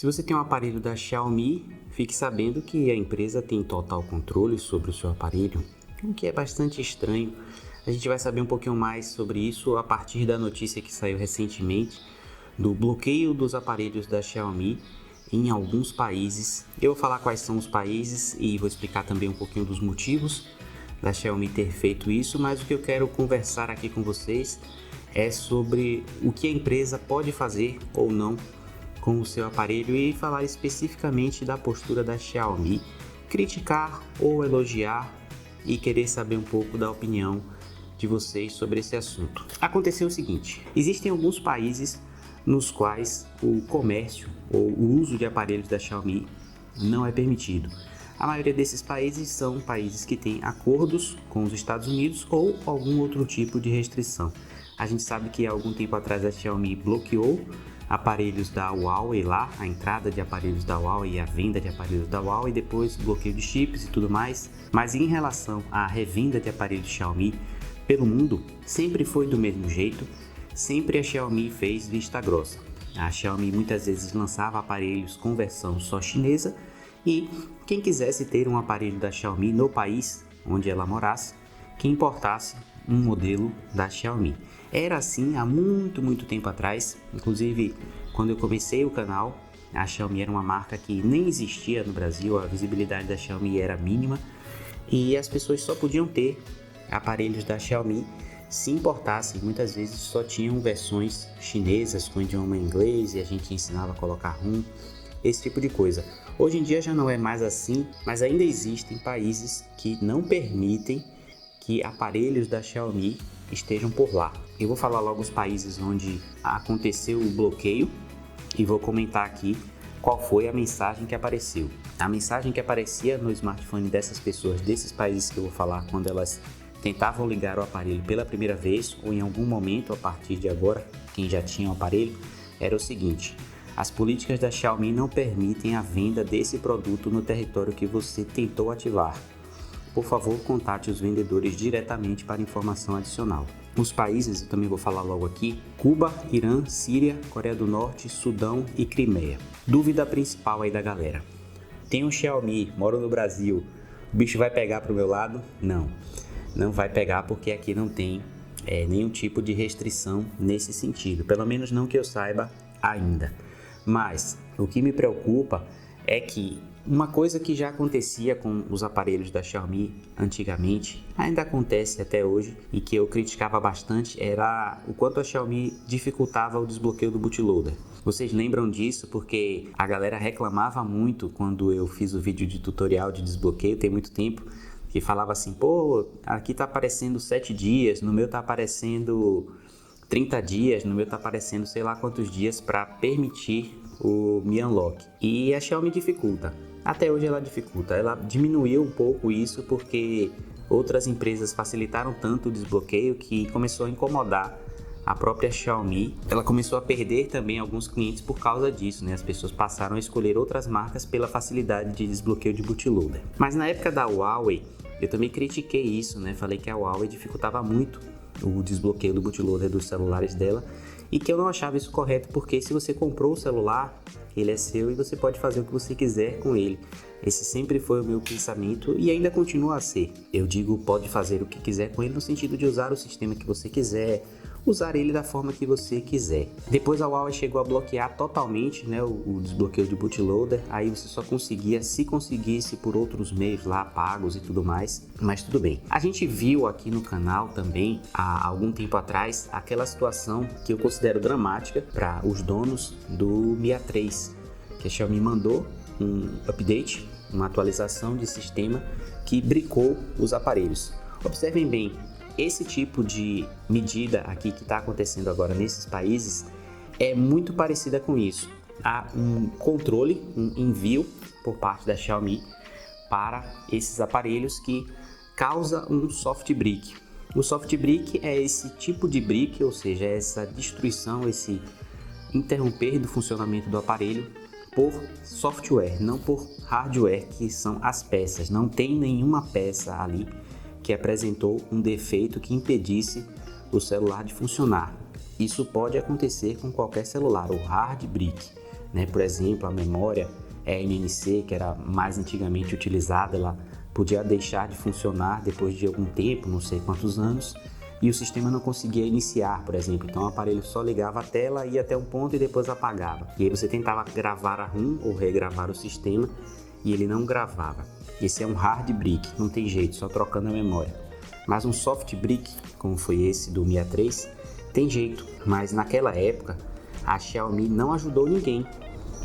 Se você tem um aparelho da Xiaomi, fique sabendo que a empresa tem total controle sobre o seu aparelho, o que é bastante estranho. A gente vai saber um pouquinho mais sobre isso a partir da notícia que saiu recentemente do bloqueio dos aparelhos da Xiaomi em alguns países. Eu vou falar quais são os países e vou explicar também um pouquinho dos motivos da Xiaomi ter feito isso, mas o que eu quero conversar aqui com vocês é sobre o que a empresa pode fazer ou não com o seu aparelho e falar especificamente da postura da Xiaomi, criticar ou elogiar e querer saber um pouco da opinião de vocês sobre esse assunto. Aconteceu o seguinte: existem alguns países nos quais o comércio ou o uso de aparelhos da Xiaomi não é permitido. A maioria desses países são países que têm acordos com os Estados Unidos ou algum outro tipo de restrição. A gente sabe que há algum tempo atrás a Xiaomi bloqueou aparelhos da Huawei lá, a entrada de aparelhos da Huawei e a venda de aparelhos da Huawei, e depois bloqueio de chips e tudo mais. Mas em relação à revenda de aparelhos Xiaomi pelo mundo, sempre foi do mesmo jeito, sempre a Xiaomi fez vista grossa. A Xiaomi muitas vezes lançava aparelhos com versão só chinesa e quem quisesse ter um aparelho da Xiaomi no país onde ela morasse, que importasse um modelo da Xiaomi. Era assim há muito tempo atrás. Inclusive, quando eu comecei o canal, a Xiaomi era uma marca que nem existia no Brasil, a visibilidade da Xiaomi era mínima e as pessoas só podiam ter aparelhos da Xiaomi se importassem. Muitas vezes só tinham versões chinesas com idioma inglês e a gente ensinava a colocar ROM, esse tipo de coisa. Hoje em dia já não é mais assim, mas ainda existem países que não permitem que aparelhos da Xiaomi estejam por lá. Eu vou falar logo os países onde aconteceu o bloqueio e vou comentar aqui qual foi a mensagem que apareceu. A mensagem que aparecia no smartphone dessas pessoas, desses países que eu vou falar, quando elas tentavam ligar o aparelho pela primeira vez ou em algum momento a partir de agora, quem já tinha o aparelho, era o seguinte: as políticas da Xiaomi não permitem a venda desse produto no território que você tentou ativar. Por favor, contate os vendedores diretamente para informação adicional. Os países, eu também vou falar logo aqui: Cuba, Irã, Síria, Coreia do Norte, Sudão e Crimeia. Dúvida principal aí da galera: tem um Xiaomi, moro no Brasil, o bicho vai pegar pro meu lado? Não, não vai pegar, porque aqui não tem nenhum tipo de restrição nesse sentido, pelo menos não que eu saiba ainda. Mas o que me preocupa é que uma coisa que já acontecia com os aparelhos da Xiaomi antigamente, ainda acontece até hoje, e que eu criticava bastante, era o quanto a Xiaomi dificultava o desbloqueio do bootloader. Vocês lembram disso porque a galera reclamava muito quando eu fiz o vídeo de tutorial de desbloqueio, tem muito tempo, que falava assim: pô, aqui tá aparecendo 7 dias, no meu tá aparecendo 30 dias, no meu tá aparecendo sei lá quantos dias para permitir o Mi Unlock. E a Xiaomi dificulta. Até hoje ela dificulta. Ela diminuiu um pouco isso porque outras empresas facilitaram tanto o desbloqueio que começou a incomodar a própria Xiaomi. Ela começou a perder também alguns clientes por causa disso, né? As pessoas passaram a escolher outras marcas pela facilidade de desbloqueio de bootloader. Mas na época da Huawei, eu também critiquei isso, né? Falei que a Huawei dificultava muito o desbloqueio do bootloader dos celulares dela e que eu não achava isso correto, porque se você comprou o celular, ele é seu e você pode fazer o que você quiser com ele. Esse sempre foi o meu pensamento e ainda continua a ser. Eu digo pode fazer o que quiser com ele no sentido de usar o sistema que você quiser, usar ele da forma que você quiser. Depois a Huawei chegou a bloquear totalmente, né, o desbloqueio de bootloader, aí você só conseguia se conseguisse por outros meios lá, pagos e tudo mais, mas tudo bem. A gente viu aqui no canal também, há algum tempo atrás, aquela situação que eu considero dramática para os donos do Mi A3, que a Xiaomi mandou um update, uma atualização de sistema que bricou os aparelhos. Observem bem, esse tipo de medida aqui que está acontecendo agora nesses países é muito parecida com isso. Há um controle, um envio por parte da Xiaomi para esses aparelhos que causa um soft brick. O soft brick é esse tipo de brick, ou seja, essa destruição, esse interromper do funcionamento do aparelho por software, não por hardware, que são as peças. Não tem nenhuma peça ali que apresentou um defeito que impedisse o celular de funcionar. Isso pode acontecer com qualquer celular, o hard brick, né? Por exemplo, a memória eMMC, que era mais antigamente utilizada, ela podia deixar de funcionar depois de algum tempo, não sei quantos anos, e o sistema não conseguia iniciar, por exemplo. Então o aparelho só ligava a tela, ia até um ponto e depois apagava. E aí você tentava gravar a ROM ou regravar o sistema e ele não gravava. Esse é um hard brick, não tem jeito, só trocando a memória. Mas um soft brick, como foi esse do Mi A3, tem jeito. Mas naquela época, a Xiaomi não ajudou ninguém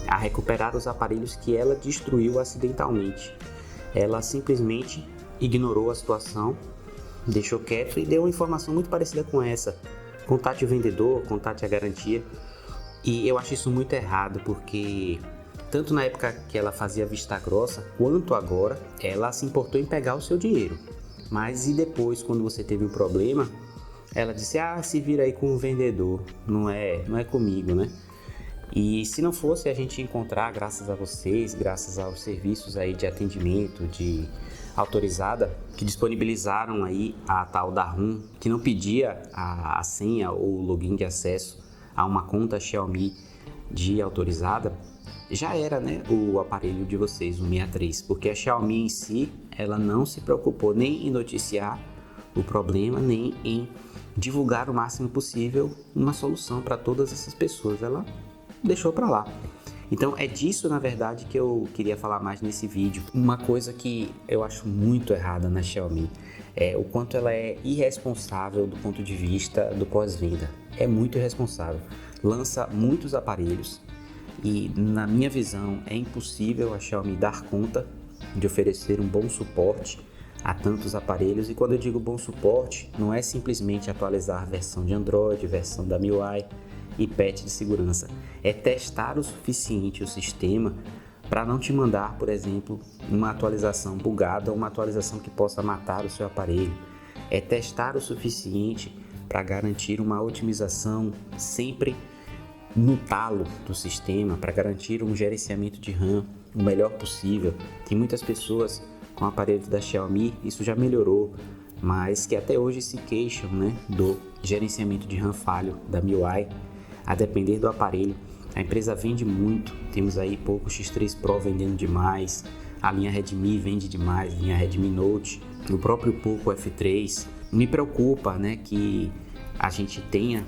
a recuperar os aparelhos que ela destruiu acidentalmente. Ela simplesmente ignorou a situação, deixou quieto e deu uma informação muito parecida com essa: contate o vendedor, contate a garantia. E eu acho isso muito errado, porque tanto na época que ela fazia vista grossa, quanto agora, ela se importou em pegar o seu dinheiro. Mas e depois, quando você teve um problema, ela disse: se vira aí com o vendedor, não é comigo, né? E se não fosse a gente encontrar, graças a vocês, graças aos serviços aí de atendimento, de autorizada, que disponibilizaram aí a tal da ROM, que não pedia a senha ou o login de acesso a uma conta Xiaomi de autorizada, já era, né, o aparelho de vocês, o Mi A3, porque a Xiaomi em si, ela não se preocupou nem em noticiar o problema, nem em divulgar o máximo possível uma solução para todas essas pessoas. Ela deixou para lá. Então é disso, na verdade, que eu queria falar mais nesse vídeo. Uma coisa que eu acho muito errada na Xiaomi é o quanto ela é irresponsável do ponto de vista do pós-venda. É muito irresponsável. Lança muitos aparelhos e, na minha visão, é impossível a Xiaomi dar conta de oferecer um bom suporte a tantos aparelhos. E quando eu digo bom suporte, não é simplesmente atualizar a versão de Android, versão da MIUI e patch de segurança. É testar o suficiente o sistema para não te mandar, por exemplo, uma atualização bugada ou uma atualização que possa matar o seu aparelho. É testar o suficiente para garantir uma otimização sempre no talo do sistema, para garantir um gerenciamento de RAM o melhor possível. Tem muitas pessoas com aparelhos da Xiaomi, isso já melhorou, mas que até hoje se queixam, né, do gerenciamento de RAM falho da MIUI. A depender do aparelho, a empresa vende muito. Temos aí Poco X3 Pro vendendo demais, a linha Redmi vende demais, a linha Redmi Note, o próprio Poco F3. Me preocupa, né, que a gente tenha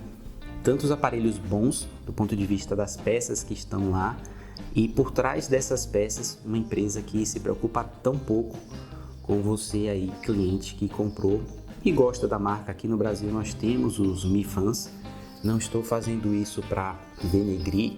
tantos aparelhos bons do ponto de vista das peças que estão lá, e por trás dessas peças uma empresa que se preocupa tão pouco com você aí, cliente que comprou e gosta da marca. Aqui no Brasil nós temos os Mi Fans. Não estou fazendo isso para denegrir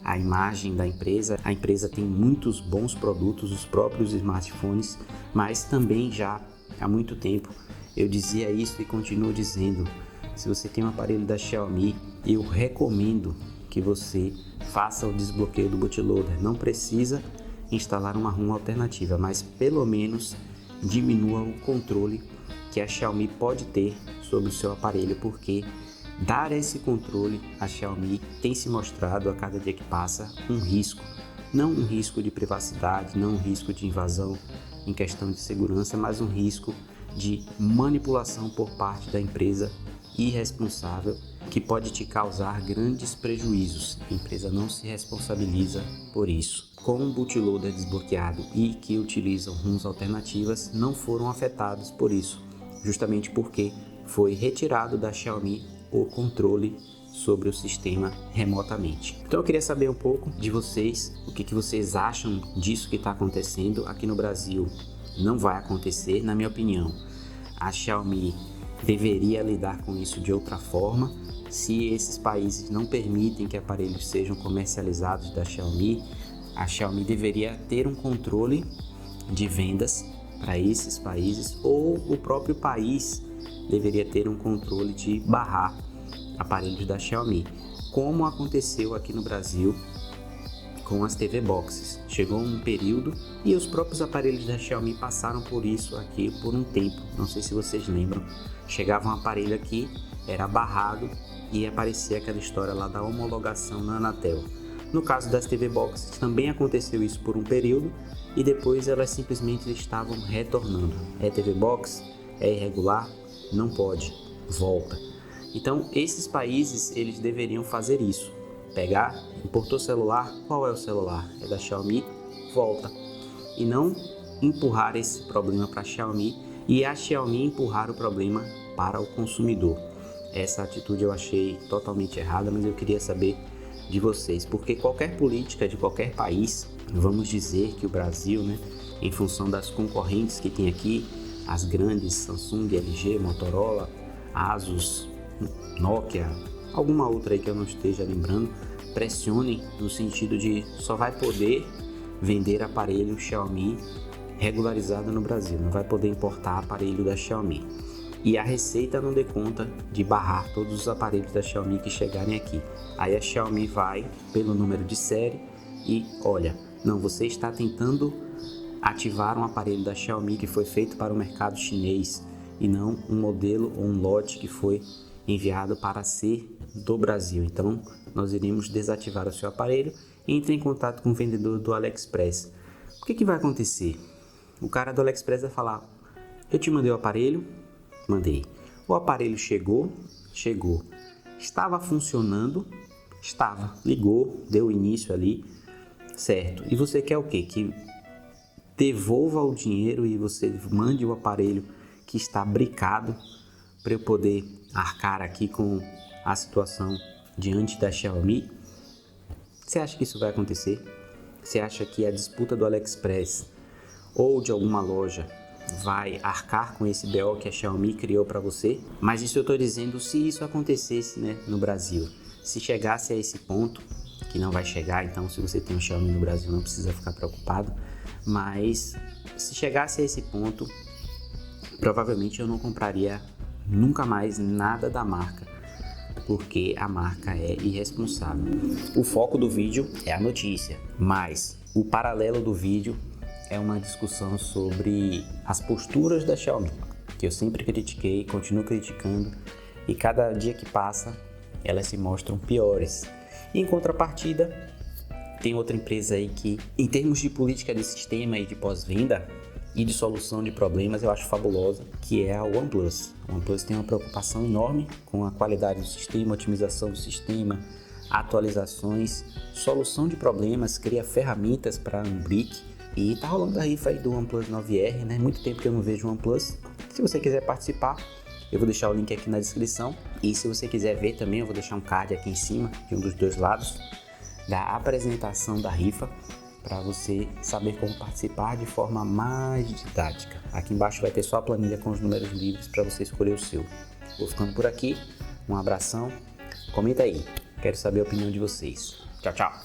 a imagem da empresa. A empresa tem muitos bons produtos, os próprios smartphones, mas também já há muito tempo eu dizia isso e continuo dizendo: se você tem um aparelho da Xiaomi, eu recomendo que você faça o desbloqueio do bootloader. Não precisa instalar uma ROM alternativa, mas pelo menos diminua o controle que a Xiaomi pode ter sobre o seu aparelho, porque dar esse controle à Xiaomi tem se mostrado a cada dia que passa um risco. Não um risco de privacidade, não um risco de invasão em questão de segurança, mas um risco de manipulação por parte da empresa irresponsável, que pode te causar grandes prejuízos. A empresa não se responsabiliza por isso. Com o bootloader desbloqueado e que utilizam ROMs alternativas não foram afetados por isso, justamente porque foi retirado da Xiaomi o controle sobre o sistema remotamente. Então eu queria saber um pouco de vocês, o que vocês acham disso que está acontecendo aqui no Brasil. Não vai acontecer, na minha opinião. A Xiaomi deveria lidar com isso de outra forma. Se esses países não permitem que aparelhos sejam comercializados da Xiaomi, a Xiaomi deveria ter um controle de vendas para esses países, ou o próprio país deveria ter um controle de barrar aparelhos da Xiaomi, como aconteceu aqui no Brasil com as TV Boxes. Chegou um período e os próprios aparelhos da Xiaomi passaram por isso aqui por um tempo. Não sei se vocês lembram. Chegava um aparelho aqui, era barrado e aparecia aquela história lá da homologação na Anatel. No caso das TV Boxes também aconteceu isso por um período e depois elas simplesmente estavam retornando. É TV Box? É irregular? Não pode. Volta. Então esses países, eles deveriam fazer isso. pegar, importou celular, qual é o celular? É da Xiaomi, volta. E não empurrar esse problema para a Xiaomi e a Xiaomi empurrar o problema para o consumidor. Essa atitude eu achei totalmente errada, mas eu queria saber de vocês, porque qualquer política de qualquer país, vamos dizer que o Brasil, né, em função das concorrentes que tem aqui, as grandes Samsung, LG, Motorola, Asus, Nokia, alguma outra aí que eu não esteja lembrando, pressionem no sentido de só vai poder vender aparelho Xiaomi regularizado no Brasil, não vai poder importar aparelho da Xiaomi. E a Receita não dê conta de barrar todos os aparelhos da Xiaomi que chegarem aqui. Aí a Xiaomi vai pelo número de série e olha, não, você está tentando ativar um aparelho da Xiaomi que foi feito para o mercado chinês e não um modelo ou um lote que foi enviado para ser do Brasil. Então nós iremos desativar o seu aparelho. Entre em contato com o vendedor do AliExpress. O que vai acontecer? O cara do AliExpress vai falar: eu te mandei o aparelho, mandei. O aparelho chegou, estava funcionando, ligou, deu início ali, certo. E você quer o quê? Que devolva o dinheiro e você mande o aparelho que está bricado para eu poder arcar aqui com a situação diante da Xiaomi? Você acha que isso vai acontecer? Você acha que a disputa do AliExpress ou de alguma loja vai arcar com esse BO que a Xiaomi criou para você? Mas isso eu estou dizendo se isso acontecesse, né, no Brasil. Se chegasse a esse ponto, que não vai chegar, então se você tem um Xiaomi no Brasil não precisa ficar preocupado, mas se chegasse a esse ponto, provavelmente eu não compraria nunca mais nada da marca, porque a marca é irresponsável. O foco do vídeo é a notícia, mas o paralelo do vídeo é uma discussão sobre as posturas da Xiaomi, que eu sempre critiquei, continuo criticando, e cada dia que passa elas se mostram piores. E em contrapartida, tem outra empresa aí que, em termos de política de sistema e de pós-venda e de solução de problemas, eu acho fabulosa, que é a OnePlus. A OnePlus tem uma preocupação enorme com a qualidade do sistema, otimização do sistema, atualizações, solução de problemas, cria ferramentas para Unbrick. E tá rolando a rifa aí do OnePlus 9R, né? Muito tempo que eu não vejo o OnePlus. Se você quiser participar, eu vou deixar o link aqui na descrição. E se você quiser ver também, eu vou deixar um card aqui em cima, de um dos dois lados, da apresentação da rifa, para você saber como participar de forma mais didática. Aqui embaixo vai ter só a planilha com os números livres para você escolher o seu. Vou ficando por aqui, um abração, comenta aí, quero saber a opinião de vocês. Tchau, tchau!